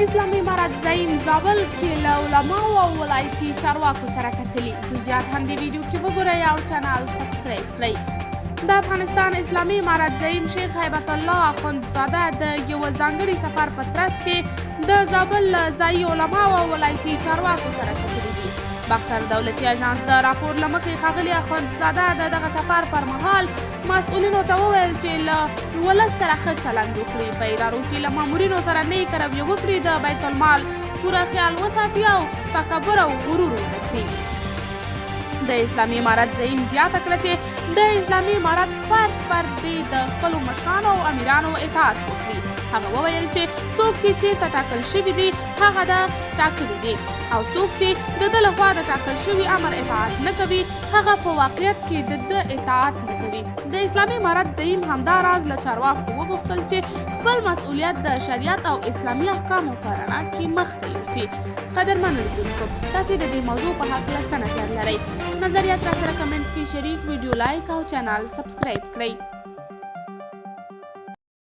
اسلامي امارت زعیم زابل کې له علماو او ولایتي چارواکو سره کتلي. جزئیات هم د ویډیو کې وګورئ او چینل سبسکرایب کړئ. د افغانستان اسلامي امارت زعیم شیخ هیبت الله اخندزاده د یو ځانګړي سفر په ترڅ کې د زابل له ځایي علماو او ولایتي چارواکو سره کتلي دي. باختر دولتي اژانس د راپور له مخې ښاغلي اخندزاده د دغه سفر پر مهال مسؤلینو ته وویل چې له ولس سره ښه چلند وکړي، په ادارو کې له مامورینو سره نیک رویه وکړي، د بیت المال پوره خیال وساتي او تکبر او غرور ونکړي. د اسلامي امارت زعیم زیاته کړه چې د اسلامي امارت فرد دې د خپلو مشرانو او امیرانو اطاعت وکړي. هغه وویل چې څوک چې چیرته ټاکل شوي دي هغه د ټاکلي دي او څوک چې د ده لخوا د ټاکل شوي امر اطاعت نه کوي هغه په واقعیت کې د ده اطاعت نه کوي. د اسلامي امارت زعیم همدا راز له چارواکو وغوښتل چې خپل مسؤلیت د شریعت او اسلامي احکامو په رڼا کې مخته یوسي. قدرمنو لیدونکو، تاسې د دې موضوع په هکله څه نظر لرئ؟ نظریات راسره کمنټ کې شریک، ویډیو لایک او چینل سبسکرایب کړئ.